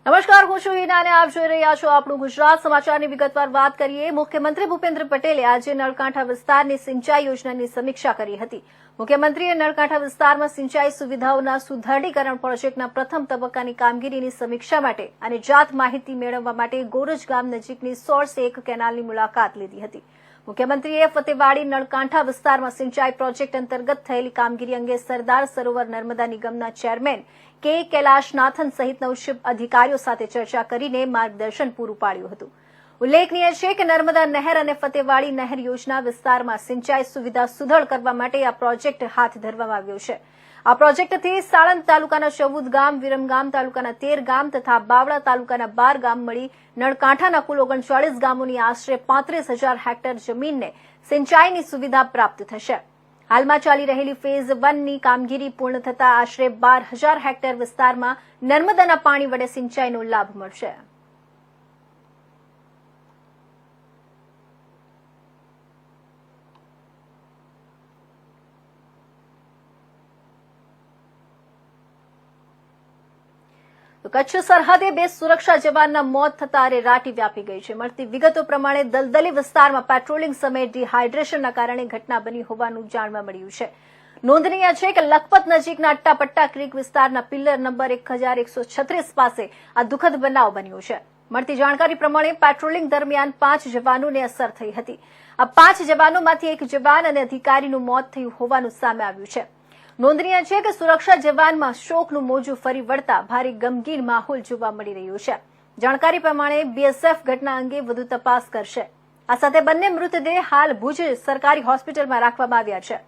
નમસ્કાર, હું છું હિના અને આપ જોઈ રહ્યા છો આપણું ગુજરાત સમાચારની વિગતવાર વાત કરીએ। મુખ્યમંત્રી ભૂપેન્દ્ર પટેલે આજે નળકાંઠા વિસ્તારની સિંચાઈ યોજનાની સમીક્ષા કરી હતી। મુખ્યમંત્રીએ નળકાંઠા વિસ્તારમાં સિંચાઈ સુવિધાઓના સુદ્રઢીકરણ પ્રોજેક્ટના પ્રથમ તબક્કાની કામગીરીની સમીક્ષા માટે અને જાત માહિતી મેળવવા માટે ગોરજ ગામ નજીકની સોર્સ 1 કેનાલની મુલાકાત લીધી હતી। મુખ્યમંત્રીએ ફતેવાડી નળકાંઠા વિસ્તારમાં સિંચાઈ પ્રોજેક્ટ અંતર્ગત થયેલી કામગીરી અંગે સરદાર સરોવર નર્મદા નિગમના ચેરમેન કે કૈલાશનાથન સહિતના ઉચ્ચ અધિકારીઓ સાથે ચર્ચા કરીને માર્ગદર્શન પૂરું પાડ્યું હતું। ઉલ્લેખનીય છે કે નર્મદા નહેર અને ફતેવાડી નહેર યોજના વિસ્તારમાં સિંચાઈ સુવિધા સુદૃઢ કરવા માટે આ પ્રોજેક્ટ હાથ ધરવામાં આવ્યો છે। આ પ્રોજેક્ટથી સાણંદ તાલુકાના 14 ગામ, વિરમગામ તાલુકાના 13 ગામ તથા બાવળા તાલુકાના 12 ગામ મળી નળકાંઠાના કુલ 39 ગામોની આશરે 35,000 હેક્ટર જમીનને સિંચાઈની સુવિધા પ્રાપ્ત થશે। હાલમાં ચાલી રહેલી ફેઝ 1ની કામગીરી પૂર્ણ થતા આશરે 12,000 હેક્ટર વિસ્તારમાં નર્મદાના પાણી વડે સિંચાઈનો લાભ મળશે। કચ્છ સરહદે 2 સુરક્ષા જવાનના મોત થતા અરેરાટી વ્યાપી ગઈ છે। મળતી વિગતો પ્રમાણે દલદલી વિસ્તારમાં પેટ્રોલિંગ સમયે ડિહાઇડ્રેશનના કારણે ઘટના બની હોવાનું જાણવા મળ્યું છે। નોંધનીય છે કે લખપત નજીકના અટ્ટાપટ્ટા ક્રીક વિસ્તારના પિલ્લર નંબર 1136 પાસે આ દુઃખદ બનાવ બન્યો છે। મળતી જાણકારી પ્રમાણે પેટ્રોલિંગ દરમિયાન 5 જવાનોને અસર થઈ હતી। આ 5 જવાનોમાંથી 1 જવાન અને અધિકારીનું મોત થયું હોવાનું સામે આવ્યું છે। નોંધનીય છે કે સુરક્ષા જવાનમાં શોકનું મોજું ફરી વળતા ભારે ગમગીન માહોલ જોવા મળી રહ્યો છે। જાણકારી પ્રમાણે બીએસએફ ઘટના અંગે વધુ તપાસ કરશે। આ સાથે બંને મૃતદેહ હાલ ભુજ સરકારી હોસ્પિટલમાં રાખવામાં આવ્યા છે।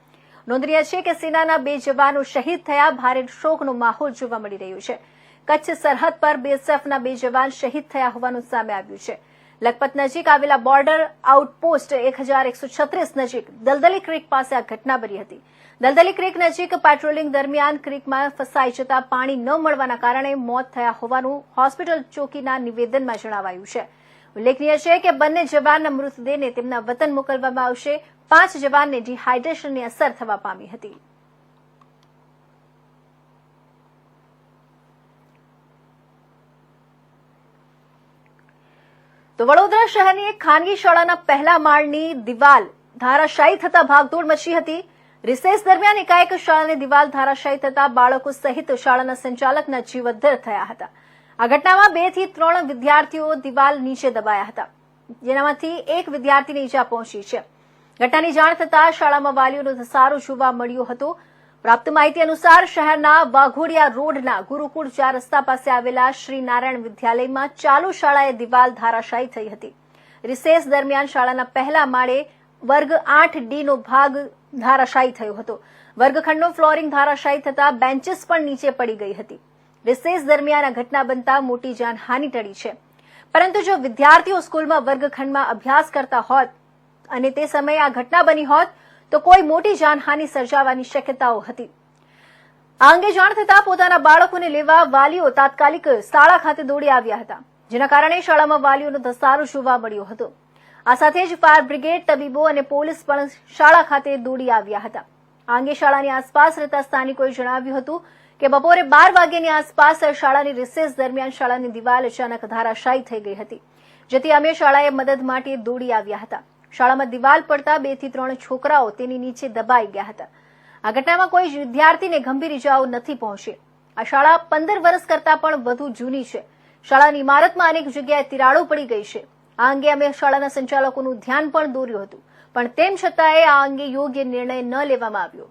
નોંધનીય છે કે સેનાના 2 જવાનો શહીદ થયા, ભારે શોકનો માહોલ જોવા મળી રહ્યો છે। કચ્છ સરહદ પર બીએસએફના 2 જવાન શહીદ થયા હોવાનું સામે આવ્યું છે। લખપત નજીક આવેલા બોર્ડર આઉટપોસ્ટ 1136 નજીક દલદલી ક્રીક પાસે આ ઘટના બની હતી। દલદલી ક્રીક નજીક પેટ્રોલિંગ દરમિયાન ક્રીકમાં ફસાઈ જતા પાણી ન મળવાના કારણે મોત થયા હોવાનું હોસ્પિટલ ચોકીના નિવેદનમાં જણાવાયું છે। ઉલ્લેખનીય છે કે બંને જવાનના મૃતદેહને તેમના વતન મોકલવામાં આવશે। 5 જવાનને ડિહાઇડ્રેશનની અસર થવા પામી હતી। તો વડોદરા શહેરની એક ખાનગી શાળાના પહેલા માળની દિવાલ ધારાશાયી થતા ભાગદોડ મચી હતી। રિસેસ દરમિયાન એકાએક શાળાની દિવાલ ધારાશાયી થતા બાળકો સહિત શાળાના સંચાલકના જીવ અદ્ધર થયા હતા। આ ઘટનામાં 2 થી 3 વિદ્યાર્થીઓ દિવાલ નીચે દબાયા હતા, જેનામાંથી 1 વિદ્યાર્થીને ઈજા પહોંચી છે। ઘટનાની જાણ થતાં શાળામાં વાલીઓનો ધસારો જોવા મળ્યો હતો। પ્રાપ્ત માહિતી અનુસાર શહેરના વાઘોડિયા રોડના ગુરુકુળ 4 રસ્તા પાસે આવેલા શ્રી નારાયણ વિદ્યાલયમાં ચાલુ શાળાએ દિવાલ ધારાશાયી થઈ હતી। રિસેસ દરમિયાન શાળાના પહેલા માળે વર્ગ 8D નો ભાગ ધારાશાયી થયો હતો। વર્ગખંડનો ફ્લોરિંગ ધારાશાયી થતા બેન્ચીસ પણ નીચે પડી ગઈ હતી। રિસેસ દરમિયાન આ ઘટના બનતા મોટી જાનહાનિ ટળી છે, પરંતુ જો વિદ્યાર્થીઓ સ્કૂલમાં વર્ગખંડમાં અભ્યાસ કરતા હોત અને તે સમયે આ ઘટના બની હોત તો કોઈ મોટી જાનહાનિ સર્જાવાની શક્યતાઓ હતી। આ અંગે જાણ થતાં પોતાના બાળકોને લેવા વાલીઓ તાત્કાલિક શાળા ખાતે દોડી આવ્યા હતા, જેના કારણે શાળામાં વાલીઓનો ધસારો જોવા મળ્યો હતો। આ સાથે જ ફાયર બ્રિગેડ, તબીબો અને પોલીસ પણ શાળા ખાતે દોડી આવ્યા હતા। આ અંગે શાળાની આસપાસ રહેતા સ્થાનિકોએ જણાવ્યું હતું કે બપોરે 12 વાગ્યાની આસપાસ શાળાની રિસેસ દરમિયાન શાળાની દિવાલ અચાનક ધારાશાયી થઈ ગઈ હતી, જેથી અમે શાળાએ મદદ માટે દોડી આવ્યા હતા। શાળામાં દિવાલ પડતા 2 થી 3 છોકરાઓ તેની નીચે દબાઈ ગયા હતા। આ ઘટનામાં કોઈ વિદ્યાર્થીને ગંભીર ઇજાઓ નથી પહોંચી। આ શાળા 15 વર્ષ કરતા પણ વધુ જૂની છે। શાળાની ઇમારતમાં અનેક જગ્યાએ તિરાડો પડી ગઈ છે। આ અંગે અમે શાળાના સંચાલકોનું ધ્યાન પણ દોર્યું હતું, પણ તેમ છતાંય આ અંગે યોગ્ય નિર્ણય ન લેવામાં આવ્યો।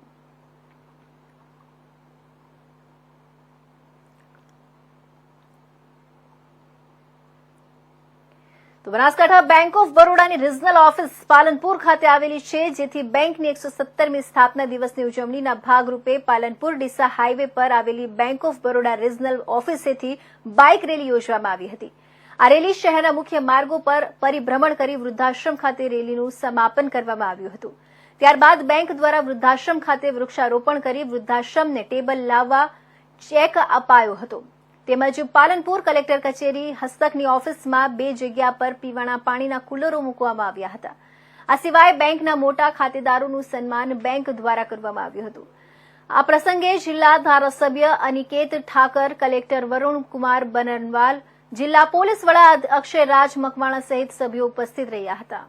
તો બનાસકાંઠા બેંક ઓફ બરોડાની રિજનલ ઓફિસ પાલનપુર ખાતે આવેલી છે, જેથી બેંકની 117મી સ્થાપના દિવસની ઉજવણીના ભાગરૂપે પાલનપુર ડીસા હાઈવે પર આવેલી બેંક ઓફ બરોડા રિજનલ ઓફિસેથી બાઇક રેલી યોજવામાં આવી હતી। આ રેલી શહેરના મુખ્ય માર્ગો પર પરિભ્રમણ કરી વૃદ્ધાશ્રમ ખાતે રેલીનું સમાપન કરવામાં આવ્યું હતું। ત્યારબાદ બેંક દ્વારા વૃદ્ધાશ્રમ ખાતે વૃક્ષારોપણ કરી વૃદ્ધાશ્રમને ટેબલ લાવવા ચેક અપાયો હતો। તેમજ પાલનપુર કલેક્ટર કચેરી હસ્તકની ઓફિસમાં 2 જગ્યા પર પીવાના પાણીના કુલરો મૂકવામાં આવ્યા હતા। આ સિવાય બેંકના મોટા ખાતેદારોનું સન્માન બેંક દ્વારા કરવામાં આવ્યું હતું। આ પ્રસંગે જિલ્લા ધારાસભ્ય અનિકેત ઠાકર, કલેક્ટર વરુણ કુમાર બનવાલ, જિલ્લા પોલીસ વડા અક્ષય રાજ મકવાણા સહિત સભ્યો ઉપસ્થિત રહ્યા હતા.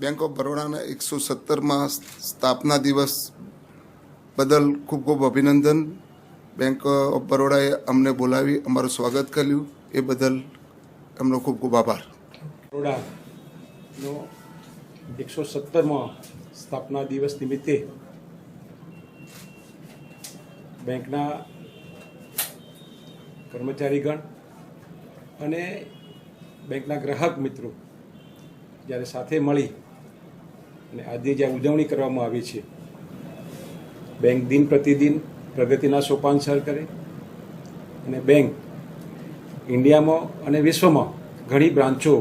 બેંક ઓફ બરોડાના 117માં સ્થાપના દિવસ બદલ ખૂબ ખૂબ અભિનંદન. બેંક ઓફ બરોડાએ અમને બોલાવી અમારું સ્વાગત કર્યું, એ બદલ એમનો ખૂબ ખૂબ આભાર. બરોડાનો 117માં સ્થાપના દિવસ નિમિત્તે બેંકના કર્મચારીગણ અને બેંકના ગ્રાહક મિત્રો જ્યારે સાથે મળી અને આજે જ્યાં ઉજવણી કરવામાં આવી છે, બેંક દિન પ્રતિદિન પ્રગતિના સોપાન સર કરે અને બેંક ઇન્ડિયામાં અને વિશ્વમાં ઘણી બ્રાન્ચો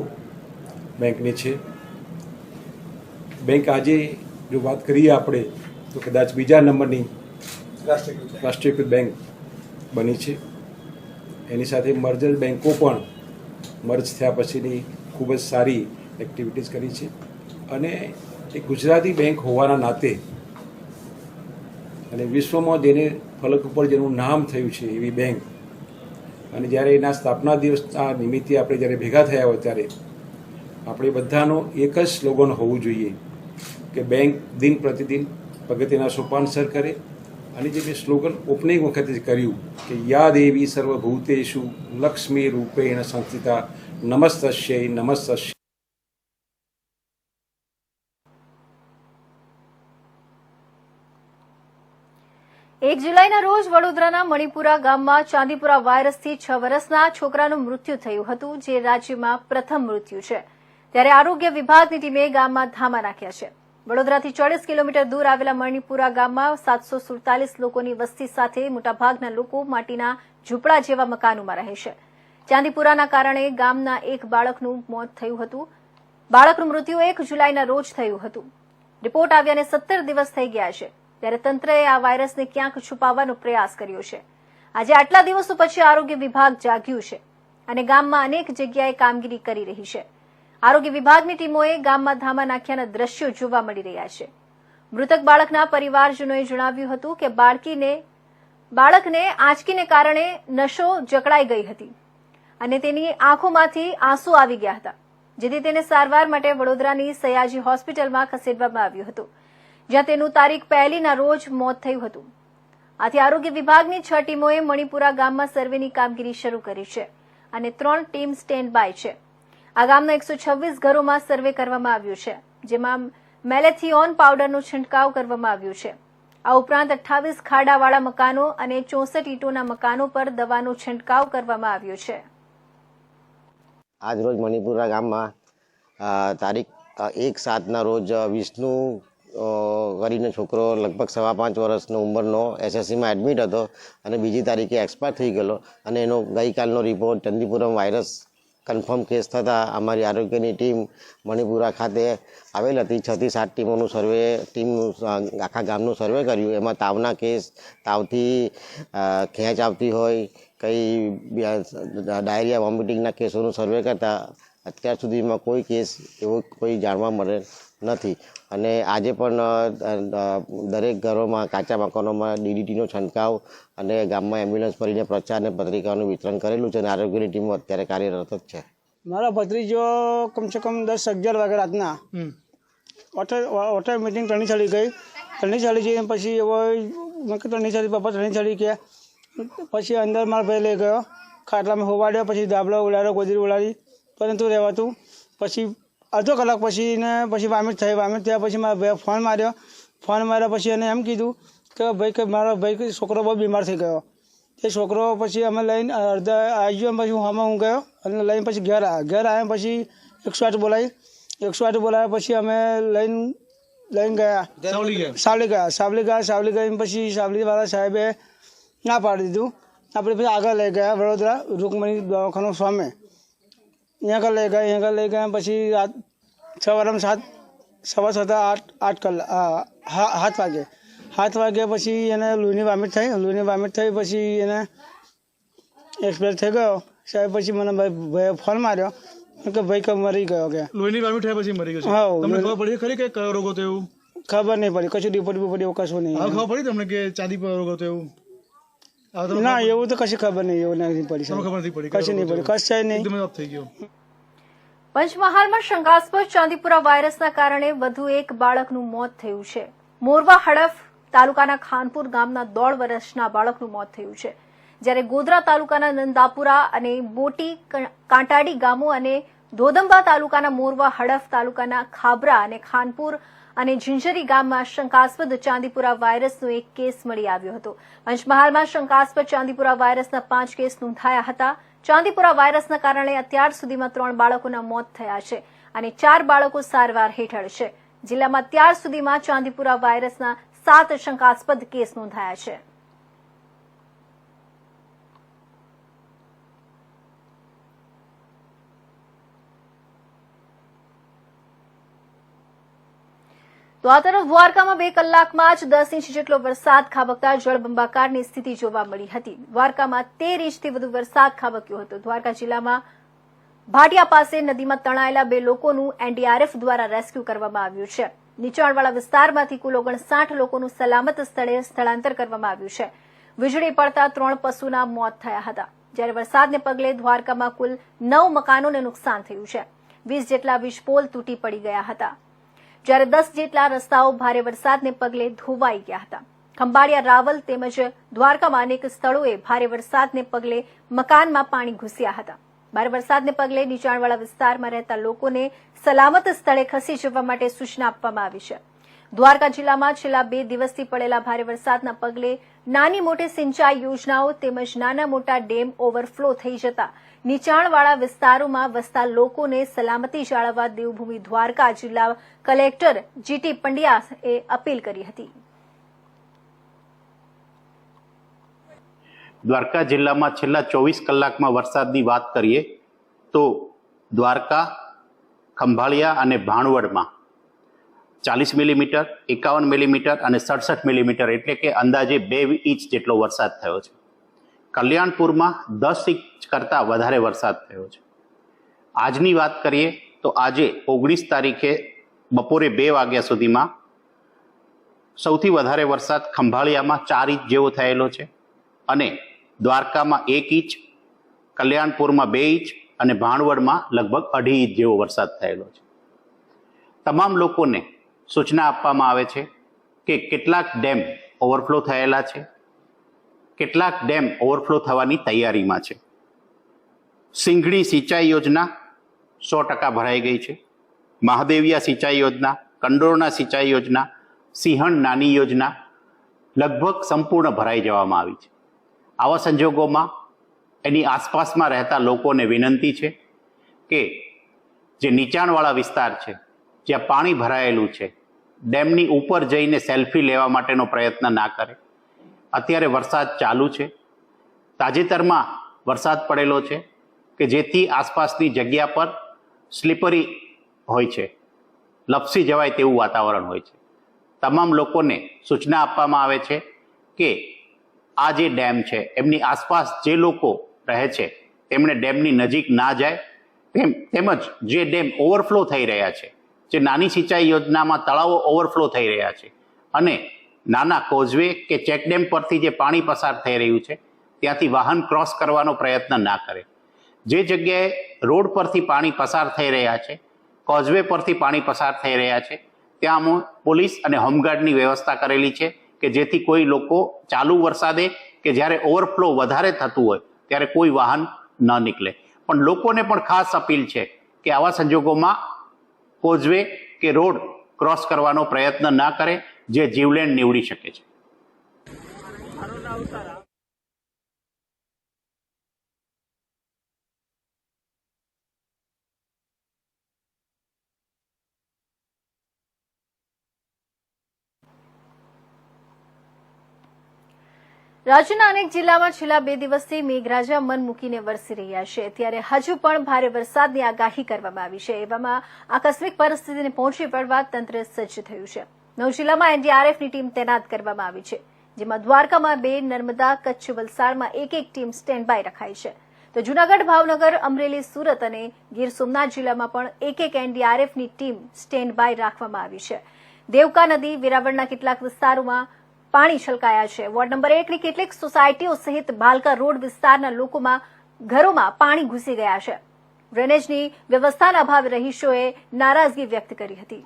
બેંકની છે. બેંક આજે જો વાત કરીએ આપણે તો કદાચ બીજા નંબરની રાષ્ટ્રીયકૃત બેંક બની છે. એની સાથે મર્જર બેંકો પણ મર્જ થયા પછીની ખૂબ જ સારી એક્ટિવિટીઝ કરી છે અને એક ગુજરાતી બેંક હોવાના નાતે અને વિશ્વમાં જેને ફલક ઉપર જેનું નામ થયું છે એવી બેંક, અને જ્યારે એના સ્થાપના દિવસના નિમિત્તે આપણે જ્યારે ભેગા થયા હોય ત્યારે આપણે બધાનો એક જ સ્લોગન હોવું જોઈએ કે બેંક દિન પ્રતિદિન પ્રગતિના સોપાન સર કરે. અને જે મેં સ્લોગન ઓપનિંગ વખતે કર્યું કે યા દેવી સર્વભૂતેષુ લક્ષ્મી રૂપેણ સંસ્થિતા નમસ્તસ્ય નમસ્તસ્ય. 1 જુલાઈના રોજ વડોદરાના મણિપુરા ગામમાં ચાંદીપુરા વાયરસથી 6 વર્ષના છોકરાનું મૃત્યુ થયું હતું, જે રાજ્યમાં પ્રથમ મૃત્યુ છે. ત્યારે આરોગ્ય વિભાગની ટીમે ગામમાં ધામા નાખ્યા છે. વડોદરાથી 40 કિલોમીટર દૂર આવેલા મણિપુરા ગામમાં 747 લોકોની વસ્તી સાથે મોટાભાગના લોકો માટીના ઝૂંપડા જેવા મકાનોમાં રહે છે. ચાંદીપુરાના કારણે ગામના એક બાળકનું મોત થયું હતું. બાળકનું મૃત્યુ 1 જુલાઈના રોજ થયું હતું. રિપોર્ટ આવ્યાને 17 દિવસ થઈ ગયા છે. ત્યારે તંત્રએ આ વાયરસને ક્યાંક છુપાવવાનો પ્રયાસ કર્યો છે. આજે આટલા દિવસો પછી આરોગ્ય વિભાગ જાગ્યું છે અને ગામમાં અનેક જગ્યાએ કામગીરી કરી રહી છે. આરોગ્ય વિભાગની ટીમોએ ગામમાં ધામા નાખ્યાના દ્રશ્યો જોવા મળી રહ્યા છે. મૃતક બાળકના પરિવારજનોએ જણાવ્યું હતું કે બાળકને આંચકીને કારણે નસો જકડાઈ ગઈ હતી અને તેની આંખોમાંથી આંસુ આવી ગયા હતા, જેથી તેને સારવાર માટે વડોદરાની સયાજી હોસ્પિટલમાં ખસેડવામાં આવ્યું હતું, જ્યાં તેનું તારીખ 1ના રોજ મોત થયું હતું. આથી આરોગ્ય વિભાગની 6 ટીમોએ મણિપુરા ગામમાં સર્વેની કામગીરી શરૂ કરી છે અને 3 ટીમ સ્ટેન્ડ બાય છે. આ ગામના 126 ઘરોમાં સર્વે કરવામાં આવ્યું છે, જેમાં મેલેથિયોન પાવડરનો છંટકાવ કરવામાં આવ્યો છે. આ ઉપરાંત 28 ખાડાવાળા મકાનો અને 64 ઈંટોના મકાનો પર દવાનો છંટકાવ કરવામાં આવ્યો છે. આજ રોજ મણિપુરા ગામમાં તારીખ 1/7ના રોજ વિષ્ણુ કરીને છોકરો લગભગ 5.5 વર્ષનો ઉંમરનો એસએસસીમાં એડમિટ હતો અને બીજી તારીખે એક્સપાયર થઈ ગયેલો અને એનો ગઈકાલનો report Chandipuram virus confirm case થતાં અમારી આરોગ્યની ટીમ મણિપુરા ખાતે આવેલ હતી. 6 થી 7 ટીમોનું આખા ગામનું સર્વે કર્યું. એમાં તાવના કેસ, તાવથી ખેંચ આવતી હોય, કંઈ ડાયરિયા વોમિટિંગના કેસોનું સર્વે કરતા અત્યાર સુધીમાં કોઈ કેસ એવો કોઈ જાણવા મળે નથી. અને આજે પણ દરેક ઘરોમાં કાચા મકાનોમાં DDTનો છંટકાવ અને ગામમાં એમ્બ્યુલન્સ ભરીને પ્રચાર અને પત્રિકાઓનું વિતરણ કરેલું છે અને આરોગ્યની ટીમ અત્યારે કાર્યરત જ છે. મારા ભત્રીજો કમસે કમ 10-11 વાગે રાતના ઓટો મિટિંગ ટણી ચાલી જઈને પછી એવો મેં ટણી ચાલી બાપા ટણી ચાલી ગયા. પછી અંદર મારા ભાઈ લઈ ગયો, ખાટલામાં હોવાડ્યો, પછી દાબલો ઉડાડ્યો, ગોદરી ઉડાડી, પરંતુ રહેવાતું. પછી અડધો કલાક પછી વામિટ થયા. પછી મારા ભાઈ ફોન માર્યો. પછી એને એમ કીધું કે ભાઈ કે મારો ભાઈ છોકરો બહુ બીમાર થઈ ગયો. એ છોકરો પછી અમે લઈને અડધા આવી ગયો. પછી હું ગયો અને લઈને પછી ઘેર આવ્યા. પછી 108 બોલાવી. 108 બોલાવ્યા પછી અમે લઈને ગયા સાવલી ગયા. પછી સાવલીવાળા સાહેબે ના પાડી દીધું. આપણે પછી આગળ લઈ ગયા વડોદરા રૂકમણી દવાખાનું સામે. અહીંયા આગળ લઈ ગયા. પછી 6 વાગ્યામાં 7 સવા 7 8 વાગે પછી એને લોહીની વામિટ થઈ પછી એને એક્સપાયર થઈ ગયો સાહેબ. પછી મને ભાઈએ ફોન માર્યો કે ભાઈ કે મરી ગયો કે લોહીની વામિટ થયા પછી મરી ગયો છે. હા, તમને ખબર પડી ખરી કે કયો રોગ હતો એવું? ખબર નહીં પડી, કશું રિપોર્ટ એવું કશું નહીં. હવે ખબર પડી તમને કે ચાંદી પર રોગ હતો એવું? હવે તમને ના, એવું તો કશી ખબર નહીં, એવું નથી પડી તમને સાહેબ. ખબર નથી પડી? કશું નહીં પડી, કશું નહીં. એકદમ ઓફ થઈ ગયો. પંચમહાલમાં શંકાસ્પદ ચાંદીપુરા વાયરસના કારણે વધુ એક બાળકનું મોત થયું છે. મોરવા હડફ તાલુકાના ખાનપુર ગામના 1.5 વર્ષના બાળકનું મોત થયું છે, જ્યારે ગોધરા તાલુકાના નંદાપુરા અને બોટી કાંટાડી ગામો અને ધોદંબા તાલુકાના મોરવા હડફ તાલુકાના ખાબરા અને ખાનપુર અને ઝિંઝરી ગામમાં શંકાસ્પદ ચાંદીપુરા વાયરસનો એક કેસ મળી આવ્યો હતો. પંચમહાલમાં શંકાસ્પદ ચાંદીપુરા વાયરસના 5 કેસ નોંધાયા હતા. ચાંદીપુરા વાયરસના કારણે અત્યાર સુધીમાં 3 બાળકોના મોત થયા છે અને 4 બાળકો સારવાર હેઠળ છે. જિલ્લામાં અત્યાર સુધીમાં ચાંદીપુરા વાયરસના 7 શંકાસ્પદ કેસ નોંધાયા છે. તો આ તરફ દ્વારકામાં 2 કલાકમાં જ 10 ઇંચ જેટલો વરસાદ ખાબકતા જળબંબાકારની સ્થિતિ જોવા મળી હતી. દ્વારકામાં 13 ઇંચથી વધુ વરસાદ ખાબક્યો હતો. દ્વારકા જિલ્લામાં ભાટિયા પાસે નદીમાં તણાયેલા 2 લોકોનું એનડીઆરએફ દ્વારા રેસ્ક્યુ કરવામાં આવ્યું છે. નીચાણવાળા વિસ્તારમાંથી કુલ 59 લોકોનું સલામત સ્થળે સ્થળાંતર કરવામાં આવ્યું છે. વીજળી પડતા 3 પશુના મોત થયા હતા, જ્યારે વરસાદને પગલે દ્વારકામાં કુલ 9 મકાનોને નુકસાન થયું છે. 20 જેટલા વીજપોલ તૂટી પડી ગયા હતા, જ્યારે 10 જેટલા રસ્તાઓ ભારે વરસાદને પગલે ધોવાઈ ગયા હતા. ખંભાળિયા, રાવલ તેમજ દ્વારકામાં અનેક સ્થળોએ ભારે વરસાદને પગલે મકાનમાં પાણી ઘૂસ્યા હતા. ભારે વરસાદને પગલે નીચાણવાળા વિસ્તારમાં રહેતા લોકોને સલામત સ્થળે ખસી જવા માટે સૂચના આપવામાં આવી છે. દ્વારકા જિલ્લામાં છેલ્લા 2 દિવસથી પડેલા ભારે વરસાદના પગલે નાની મોટી સિંચાઈ યોજનાઓ તેમજ નાના મોટા ડેમ ઓવરફ્લો થઈ જતા નીચાણવાળા વિસ્તારોમાં વસતા લોકોને સલામતી જાળવવા દેવભૂમિ દ્વારકા જિલ્લા કલેક્ટર જીટી પંડ્યાએ અપીલ કરી હતી. દ્વારકા જિલ્લામાં છેલ્લા 24 કલાકમાં વરસાદની વાત કરીએ તો દ્વારકા, ખંભાળિયા અને ભાણવડમાં 40 મિલીમીટર, 51 મિલીમીટર અને 67 મિલીમીટર એટલે કે અંદાજે 2 ઇંચ જેટલો વરસાદ થયો છે. કલ્યાણપુરમાં 10 ઇંચ કરતાં વધારે વરસાદ થયો છે. આજની વાત કરીએ તો આજે 19 તારીખે બપોરે 2 વાગ્યા સુધીમાં સૌથી વધારે વરસાદ ખંભાળિયામાં 4 ઇંચ જેવો થયેલો છે અને દ્વારકામાં 1 ઇંચ, કલ્યાણપુરમાં 2 ઇંચ અને ભાણવડમાં લગભગ 2.5 ઇંચ જેવો વરસાદ થયેલો છે. તમામ લોકોને સૂચના આપવામાં આવે છે કે કેટલાક ડેમ ઓવરફ્લો થયેલા છે, કેટલાક ડેમ ઓવરફ્લો થવાની તૈયારીમાં છે. સિંઘણી સિંચાઈ યોજના 100% ભરાઈ ગઈ છે. મહાદેવિયા સિંચાઈ યોજના, કંડોરણા સિંચાઈ યોજના, સિંહણ નાની યોજના લગભગ સંપૂર્ણ ભરાઈ જવામાં આવી છે. આવા સંજોગોમાં એની આસપાસમાં રહેતા લોકોને વિનંતી છે કે જે નીચાણવાળા વિસ્તાર છે, જ્યાં પાણી ભરાયેલું છે, ડેમની ઉપર જઈને સેલ્ફી લેવા માટેનો પ્રયત્ન ના કરે. અત્યારે વરસાદ ચાલુ છે. તાજેતરમાં વરસાદ પડેલો છે કે જેથી આસપાસની જગ્યા પર સ્લીપરી હોય છે, લપસી જવાય તેવું વાતાવરણ હોય છે. તમામ લોકોને સૂચના આપવામાં આવે છે કે આ જે ડેમ છે એમની આસપાસ જે લોકો રહે છે તેમણે ડેમની નજીક ના જાય. તેમજ જે ડેમ ઓવરફ્લો થઈ રહ્યા છે, જે નાની સિંચાઈ યોજનામાં તળાવો ઓવરફ્લો થઈ રહ્યા છે અને નાના કોઝવે કે ચેકડેમ પરથી જે પાણી પસાર થઈ રહ્યું છે ત્યાંથી વાહન ક્રોસ કરવાનો પ્રયત્ન ના કરે. જે જગ્યાએ રોડ પરથી પાણી પસાર થઈ રહ્યા છે, કોઝવે પરથી પાણી પસાર થઈ રહ્યા છે, ત્યાં પોલીસ અને હોમગાર્ડની વ્યવસ્થા કરેલી છે કે જેથી કોઈ લોકો ચાલુ વરસાદે કે જ્યારે ઓવરફ્લો વધારે થતું હોય ત્યારે કોઈ વાહન ન નીકળે. પણ લોકોને પણ ખાસ અપીલ છે કે આવા સંજોગોમાં કોઝવે કે રોડ ક્રોસ કરવાનો પ્રયત્ન ના કરે, જે જીવલેણ નીવડી શકે છે. રાજ્યના અનેક જિલ્લામાં છેલ્લા 2 દિવસથી મેઘરાજા મન મૂકીને વરસી રહ્યા છે, ત્યારે હજુ પણ ભારે વરસાદની આગાહી કરવામાં આવી છે. એવામાં આકસ્મિક પરિસ્થિતિને પહોંચી વળવા તંત્ર સજ્જ થયું છે. 9 જિલ્લામાં એનડીઆરએફની ટીમ તૈનાત કરવામાં આવી છે, જેમાં દ્વારકામાં 2, નર્મદા, કચ્છ, વલસાડમાં એક ટીમ સ્ટેન્ડ બાય રખાઈ છે. તો જૂનાગઢ, ભાવનગર, અમરેલી, સુરત અને ગીર સોમનાથ જિલ્લામાં પણ એક એનડીઆરએફની ટીમ સ્ટેન્ડ બાય રાખવામાં આવી છે. દેવકા નદી, વેરાવળના કેટલાક વિસ્તારોમાં પાણી છલકાયા છે. વોર્ડ નંબર 1 ની કેટલીક સોસાયટીઓ સહિત ભાલકા રોડ વિસ્તારના લોકોમાં ઘરોમાં પાણી ઘૂસી ગયા છે. ડ્રેનેજની વ્યવસ્થાના અભાવે રહીશોએ નારાજગી વ્યક્ત કરી હતી.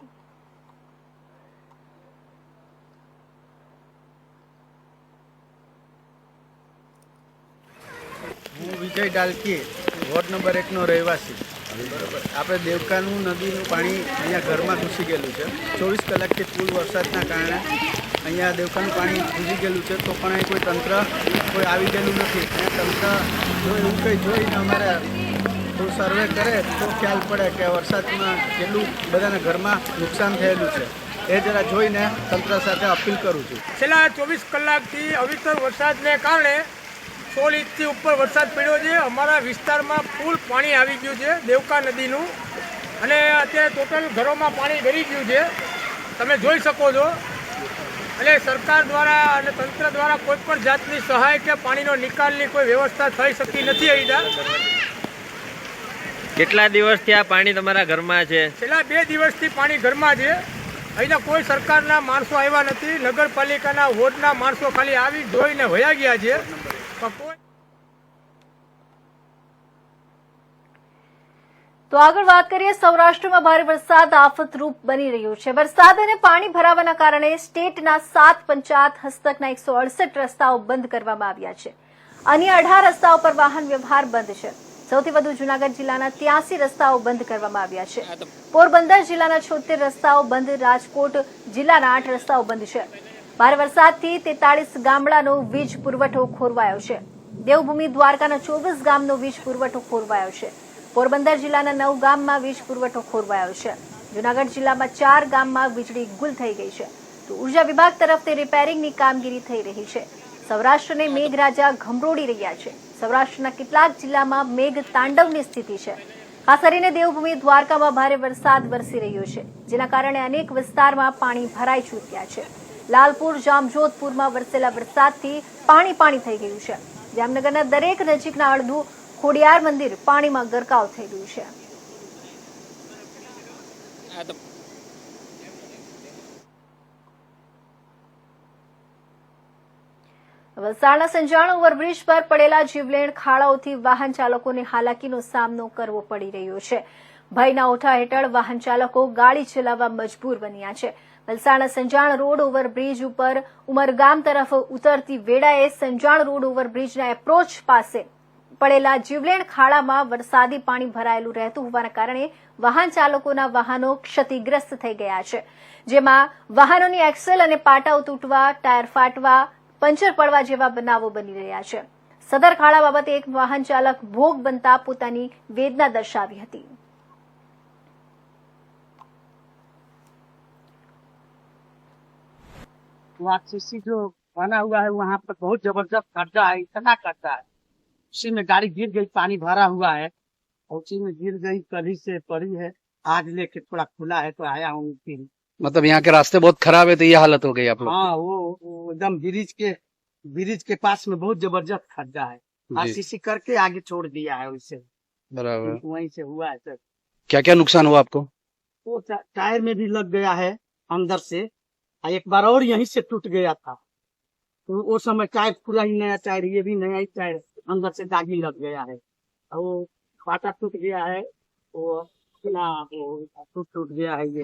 હું વિજય ડાલકી, વોર્ડ નંબર 1 નો રહેવાસી. બરાબર, આપણે દેવકાનું નદીનું પાણી અહીંયા ઘરમાં ઘૂસી ગયેલું છે. 24 કલાકથી ફૂલ વરસાદના કારણે અહીંયા દેવકાનું પાણી ઘૂસી ગયેલું છે, તો પણ અહીં કોઈ તંત્ર કોઈ આવી ગયેલું નથી. અને તંત્ર જો એવું કંઈ જોઈને અમારે થોડું સર્વે કરે તો ખ્યાલ પડે કે વરસાદમાં કેટલું બધાના ઘરમાં નુકસાન થયેલું છે. એ જરા જોઈને તંત્ર સાથે અપીલ કરું છું. છેલ્લા 24 કલાકથી અવિરત વરસાદને કારણે 16 ઇંચથી ઉપર વરસાદ પડ્યો છે. અમારા વિસ્તારમાં ફૂલ પાણી આવી ગયું છે દેવકા નદીનું, અને અત્યારે ટોટલ ઘરોમાં પાણી ભરી ગયું છે, તમે જોઈ શકો છો. એટલે સરકાર દ્વારા અને તંત્ર દ્વારા કોઈ પણ જાતની સહાય કે પાણીનો નિકાલની કોઈ વ્યવસ્થા થઈ શકતી નથી. અહીંયા કેટલા દિવસથી આ પાણી તમારા ઘરમાં છે? છેલ્લા 2 દિવસથી પાણી ઘરમાં છે. અહીંના કોઈ સરકારના માણસો આવ્યા નથી. નગરપાલિકાના વોર્ડના માણસો ખાલી આવી જોઈને વયા ગયા છે. તો આગળ વાત કરીએ, સૌરાષ્ટ્રમાં ભારે વરસાદ આફતરૂપ બની રહ્યો છે. વરસાદ અને પાણી ભરાવાના કારણે સ્ટેટના 7 પંચાયત હસ્તકના 168 રસ્તાઓ બંધ કરવામાં આવ્યા છે. અન્ય 18 રસ્તાઓ પર વાહન વ્યવહાર બંધ છે. સૌથી વધુ જૂનાગઢ જિલ્લાના 83 રસ્તાઓ બંધ કરવામાં આવ્યા છે. પોરબંદર જિલ્લાના 76 રસ્તાઓ બંધ, રાજકોટ જિલ્લાના 8 રસ્તાઓ બંધ છે. ભારે વરસાદથી 43 ગામડાનો વીજ પુરવઠો ખોરવાયો છે. દેવભૂમિ દ્વારકાના 24 ગામનો વીજ પુરવઠો ખોરવાયો છે. પોરબંદર જિલ્લાના 9 ગામમાં વીજ પુરવઠો ખોરવાયો છે. જૂનાગઢ જિલ્લામાં 4 ગામમાં વીજળી ગુલ થઈ ગઈ છે. તો ઉર્જા વિભાગ તરફથી રિપેરિંગની કામગીરી થઈ રહી છે. સૌરાષ્ટ્રને મેઘરાજા ઘમરોડી રહ્યા છે. સૌરાષ્ટ્રના કેટલાક જિલ્લામાં મેઘ તાંડવની સ્થિતિ છે. ખાસ કરીને દેવભૂમિ દ્વારકામાં ભારે વરસાદ વરસી રહ્યો છે, જેના કારણે અનેક વિસ્તારમાં પાણી ભરાઈ ચૂક્યા છે. લાલપુર, જામજોધપુરમાં વરસેલા વરસાદથી પાણી થઈ ગયું છે. જામનગરના દરેક નજીકના અડધું ખોડિયાર મંદિર પાણીમાં ગરકાવ થઈ ગયું છે. વલસાડના સંજાણ ઓવરબ્રિજ પર પડેલા જીવલેણ ખાડાઓથી વાહન ચાલકોને હાલાકીનો સામનો કરવો પડી રહ્યો છે. ભયના ઓઠા હેઠળ વાહન ચાલકો ગાડી ચલાવવા મજબૂર બન્યા છે. વલસાડના સંજાણ રોડ ઓવરબ્રિજ ઉપર ઉમરગામ તરફ ઉતરતી વેળાએ સંજાણ રોડ ઓવરબ્રિજના એપ્રોચ પાસે પડેલા જીવલેણ ખાડામાં વરસાદી પાણી ભરાયેલું રહેતું હોવાના કારણે વાહન ચાલકોના વાહનો ક્ષતિગ્રસ્ત થઈ ગયા છે, જેમાં વાહનોની એક્સેલ અને પાટાઓ તૂટવા, ટાયર ફાટવા, પંચર પડવા જેવા બનાવો બની રહ્યા છે. સદર ખાડા બાબતે એક વાહન ચાલક ભોગ બનતા પોતાની વેદના દર્શાવી હતી. वहाँ सीसी जो बना हुआ है वहाँ पर बहुत जबरदस्त खड्डा है, इतना खड्डा है, उसी में गाड़ी गिर गई, पानी भरा हुआ है, उसी में गिर गई, कभी से पड़ी है, आज लेके थोड़ा खुला है तो आया हूँ फिर. मतलब यहाँ के रास्ते बहुत खराब है, तो ये हालत हो गई आप लोग? हाँ, वो एकदम ब्रिज के पास में बहुत जबरदस्त खड्डा है. आज सीसी करके आगे छोड़ दिया है उससे. बराबर. वहीं से हुआ है सर. क्या क्या नुकसान हुआ आपको? वो टायर में भी लग गया है अंदर से, एक बार और यहीं से टूट गया था, तो वो समय टायर पूरा ही नया टायर, ये भी नया ही टायर अंदर से दागी लग गया है, और वो पाटा टूट गया है, वो टूट गया है ये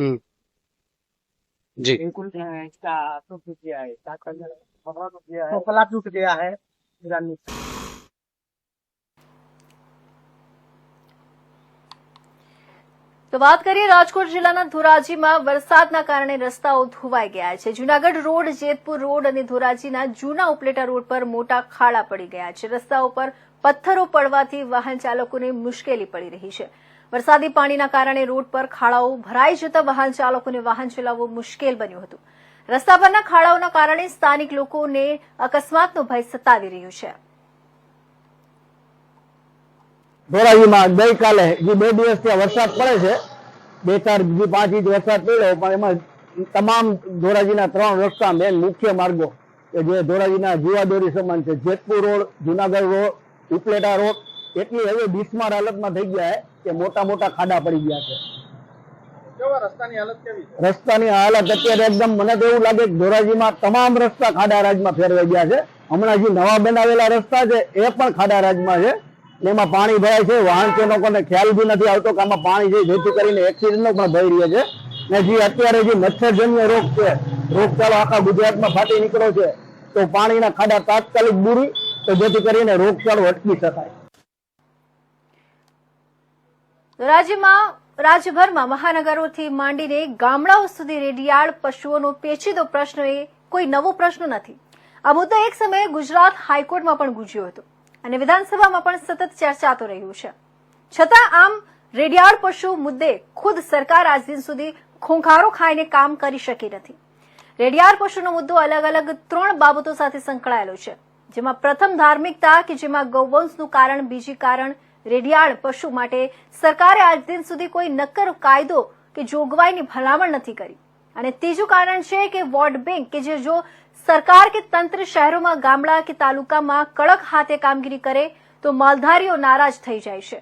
जी, बिल्कुल इसका टूट गया है, टोपला टूट गया है पूरा नीचे. તો વાત કરીએ, રાજકોટ જિલ્લાના ધોરાજીમાં વરસાદના કારણે રસ્તાઓ ધોવાઈ ગયા છે. જૂનાગઢ રોડ, જેતપુર રોડ અને ધોરાજીના જૂના ઉપલેટા રોડ પર મોટા ખાડા પડી ગયા છે. રસ્તાઓ પર પથ્થરો પડવાથી વાહન ચાલકોને મુશ્કેલી પડી રહી છે. વરસાદી પાણીના કારણે રોડ પર ખાડાઓ ભરાઈ જતા વાહન ચાલકોને વાહન ચલાવવું મુશ્કેલ બન્યું હતું. રસ્તા પરના ખાડાઓના કારણે સ્થાનિક લોકોને અકસ્માતનો ભય સતાવી રહ્યો છે. ધોરાજીમાં ગઈકાલે જે 2 દિવસથી વરસાદ પડે છે, 2, 4, 5 ઇંચ વરસાદ પડ્યો, પણ એમાં તમામ ધોરાજીના 3 રસ્તા મેન મુખ્ય માર્ગો કે જે ધોરાજીના જીવાદોરી સમાન છે, Jetpur road, Junagadh road, Upleta road, એટલી હવે બિસ્માર હાલતમાં થઈ ગયા છે કે મોટા મોટા ખાડા પડી ગયા છે. રસ્તાની હાલત અત્યારે એકદમ, મને તો એવું લાગે કે ધોરાજીમાં તમામ રસ્તા ખાડા રાજમાં ફેરવાઈ ગયા છે. હમણાં જે નવા બનાવેલા રસ્તા છે એ પણ ખાડા રાજમાં છે. એમાં પાણી ભરાય છે, વાહન ચાલકોને ખ્યાલ બી નથી આવતો કે આમાં પાણી છે, જેથી કરીને એક્સિડન્ટનો પણ ભય રહે છે. ને જે અત્યારે જે મચ્છરજન્ય રોગ છે, રોગચાળો આખા ગુજરાતમાં ફાટી નીકળ્યો છે, તો પાણીના ખાડા તાત્કાલિક દૂરી, તો જેથી કરીને રોગચાળો અટકી શકાય. રાજ્યમાં રાજ્યભરમાં મહાનગરોથી માંડીને ગામડાઓ સુધી રેડિયાળ પશુઓનો પેચીદો પ્રશ્ન એ કોઈ નવો પ્રશ્ન નથી. આ મુદ્દો એક સમયે ગુજરાત હાઈકોર્ટમાં પણ ગુંજ્યો હતો અને વિધાનસભામાં પણ સતત ચર્ચાતો રહ્યું છે. છતાં આમ રેડિયાળ પશુ મુદ્દે ખુદ સરકાર આજ દિન સુધી ખૂંખારો ખાઈને કામ કરી શકી નથી. રેડિયાળ પશુનો મુદ્દો અલગ અલગ 3 બાબતો સાથે સંકળાયેલો છે, જેમાં પ્રથમ ધાર્મિકતા, કે જેમાં ગૌવંશનું કારણ, બીજી કારણ રેડિયાળ પશુ માટે સરકારે આજ દિન સુધી કોઈ નક્કર કાયદો કે જોગવાઈની ભલામણ નથી કરી, અને ત્રીજું કારણ છે કે વોટ બેંક, કે જે જો સરકાર કે તંત્ર શહેરોમાં, ગામડા કે તાલુકામાં કડક હાથે કામગીરી કરે તો માલધારીઓ નારાજ થઈ જાય છે.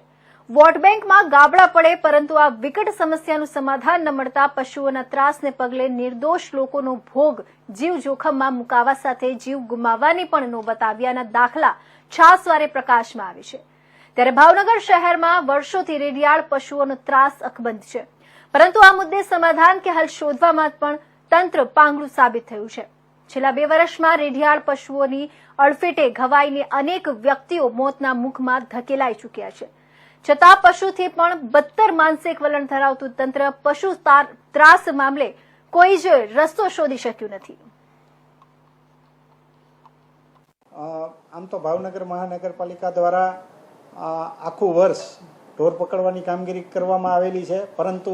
વોટ બેંકમાં ગાબડા પડે, પરંતુ આ વિકટ સમસ્યાનું સમાધાન ન મળતા પશુઓના ત્રાસને પગલે નિર્દોષ લોકોનો ભોગ જીવ જોખમમાં મુકાવા સાથે જીવ ગુમાવવાની પણ નોબત આવ્યાના દાખલા છાસવારે પ્રકાશમાં આવે છે. ત્યારે ભાવનગર શહેરમાં વર્ષોથી રેડિયાળ પશુઓનો ત્રાસ અકબંધ છે, પરંતુ આ મુદ્દે સમાધાન કે હલ શોધવામાં પણ તંત્ર પાંગળું સાબિત થયું છે. છેલ્લા 2 વર્ષમાં રેડિયાળ પશુઓની અડફેટે ઘવાઈને અનેક વ્યક્તિઓ મોતના મુખમાં ધકેલાઈ ચૂક્યા છે. છતાં પશુથી પણ બદતર માનસિક વલણ ધરાવતું તંત્ર પશુ ત્રાસ મામલે કોઈ જ રસ્તો શોધી શક્યું નથી. આમ તો ભાવનગર મહાનગરપાલિકા દ્વારા આખું વર્ષ ઢોર પકડવાની કામગીરી કરવામાં આવેલી છે, પરંતુ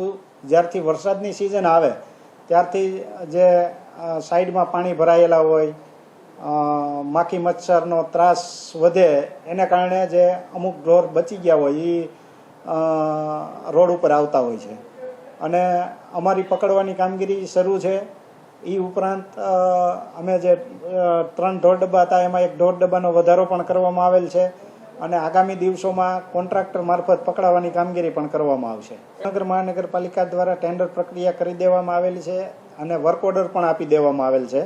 જ્યારથી વરસાદની સિઝન આવે ત્યારથી જે સાઈડમાં પાણી ભરાયેલા હોય, માખી મચ્છરનો ત્રાસ વધે, એને કારણે જે અમુક ઢોર બચી ગયા હોય એ રોડ ઉપર આવતા હોય છે, અને અમારી પકડવાની કામગીરી શરૂ છે. એ ઉપરાંત અમે જે 3 ઢોર ડબ્બા હતા એમાં 1 ઢોર ડબ્બાનો વધારો પણ કરવામાં આવેલ છે, અને આગામી દિવસોમાં કોન્ટ્રાક્ટર મારફત પકડાવવાની કામગીરી પણ કરવામાં આવશે. ભાવનગર મહાનગરપાલિકા દ્વારા ટેન્ડર પ્રક્રિયા કરી દેવામાં આવેલી છે અને વર્ક ઓર્ડર પણ આપી દેવામાં આવેલ છે,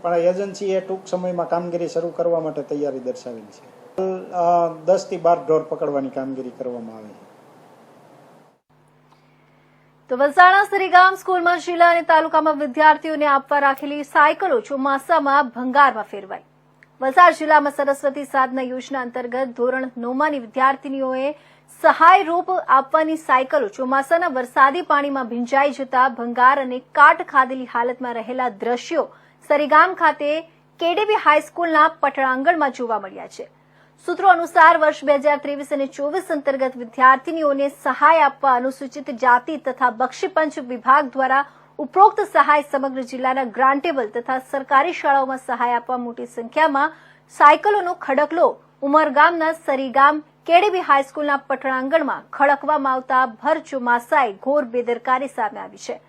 પણ એજન્સીએ ટૂંક સમયમાં કામગીરી શરૂ કરવા માટે તૈયારી દર્શાવેલી છે. 10 થી 12 ઢોર પકડવાની કામગીરી કરવામાં આવી છે. તો વલસાડના સરીગામ સ્કૂલમાં જિલ્લા અને તાલુકામાં વિદ્યાર્થીઓને આપવા રાખેલી સાયકલો ચોમાસામાં ભંગારમાં ફેરવાઈ. વલસાડ જિલ્લામાં સરસ્વતી સાધના યોજના અંતર્ગત ધોરણ 9ની વિદ્યાર્થીનીઓએ સહાયરૂપ આપવાની સાયકલો ચોમાસાના વરસાદી પાણીમાં ભીંજાઈ જતા ભંગાર અને કાટ ખાધેલી હાલતમાં રહેલા દ્રશ્યો સરીગામ ખાતે કેડીબી હાઈસ્કૂલના પટળાંગણમાં જોવા મળ્યા છે. સૂત્રો અનુસાર વર્ષ 2023 અને 24 અંતર્ગત વિદ્યાર્થીનીઓને સહાય આપવા અનુસૂચિત જાતિ તથા બક્ષીપંચ વિભાગ દ્વારા ઉપરોક્ત સહાય સમગ્ર જિલ્લાના ગ્રાન્ટેબલ તથા સરકારી શાળાઓમાં સહાય આપવા મોટી સંખ્યામાં સાયકલોનો ખડકલો ઉમરગામના સરીગામ કેડીબી હાઈસ્કૂલના પટળાંગણમાં ખડકવામાં આવતા ભર ચોમાસાએ ઘોર બેદરકારી સામે આવી છે.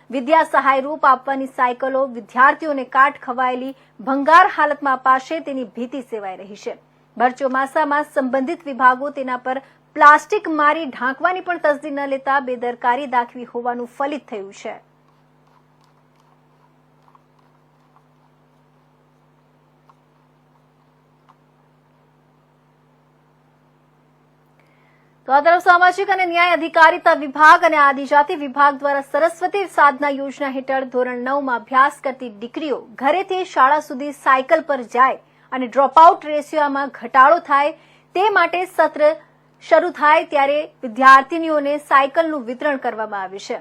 વિદ્યા સહાયરૂપ આપવાની સાયકલો વિદ્યાર્થીઓને કાટ ખવાયેલી ભંગાર હાલતમાં અપાશે તેની ભીતિ સેવાઈ રહી છે. ભર ચોમાસામાં સંબંધિત વિભાગો તેના પર પ્લાસ્ટિક મારી ઢાંકવાની પણ તસદી ન લેતા બેદરકારી દાખવી હોવાનું ફલિત થયું છે. તો આ તરફ સામાજિક અને ન્યાય અધિકારીતા વિભાગ અને આદિજાતિ વિભાગ દ્વારા સરસ્વતી સાધના યોજના હેઠળ ધોરણ 9માં અભ્યાસ કરતી દીકરીઓ ઘરેથી શાળા સુધી સાયકલ પર જાય અને ડ્રોપઆઉટ રેશિયોમાં ઘટાડો થાય તે માટે સત્ર શરૂ થાય ત્યારે વિદ્યાર્થીનીઓને સાયકલનું વિતરણ કરવામાં આવ્યું છે.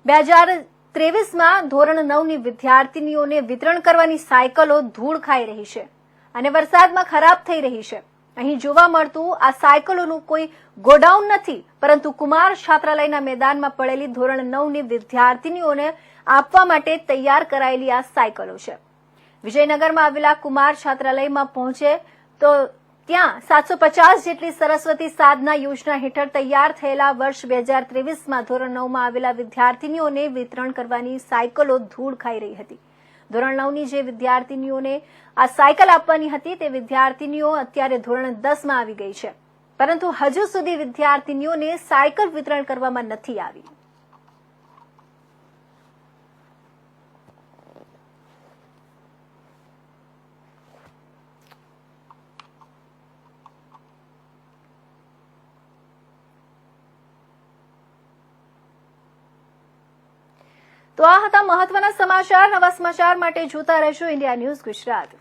2023માં ધોરણ 9ની વિદ્યાર્થીનીઓને વિતરણ કરવાની સાયકલો ધૂળ ખાઈ રહી છે અને વરસાદમાં ખરાબ થઈ રહી છે. અહીં જોવા મળતું આ સાયકલોનું કોઈ ગોડાઉન નથી, પરંતુ કુમાર છાત્રાલયના મેદાનમાં પડેલી ધોરણ 9ની વિદ્યાર્થીનીઓને આપવા માટે તૈયાર કરાયેલી આ સાયકલો છે. વિજયનગરમાં આવેલા કુમાર છાત્રાલયમાં પહોંચે તો ત્યાં 750 જેટલી સરસ્વતી સાધના યોજના હેઠળ તૈયાર થયેલા વર્ષ 2023માં ધોરણ 9માં આવેલા વિદ્યાર્થીનીઓને વિતરણ કરવાની સાયકલો ધૂળ ખાઈ રહી હતી. ધોરણ 9ની જે વિદ્યાર્થીનીઓને આ સાયકલ આપવાની હતી તે વિદ્યાર્થીનીઓ અત્યારે ધોરણ 10માં આવી ગઈ છે, પરંતુ હજુ સુધી વિદ્યાર્થીનીઓને સાયકલ વિતરણ કરવામાં નથી આવી. તો આ હતા મહત્વના સમાચાર. નવા સમાચાર માટે જોતા રહેશો ઇન્ડિયા ન્યૂઝ ગુજરાત.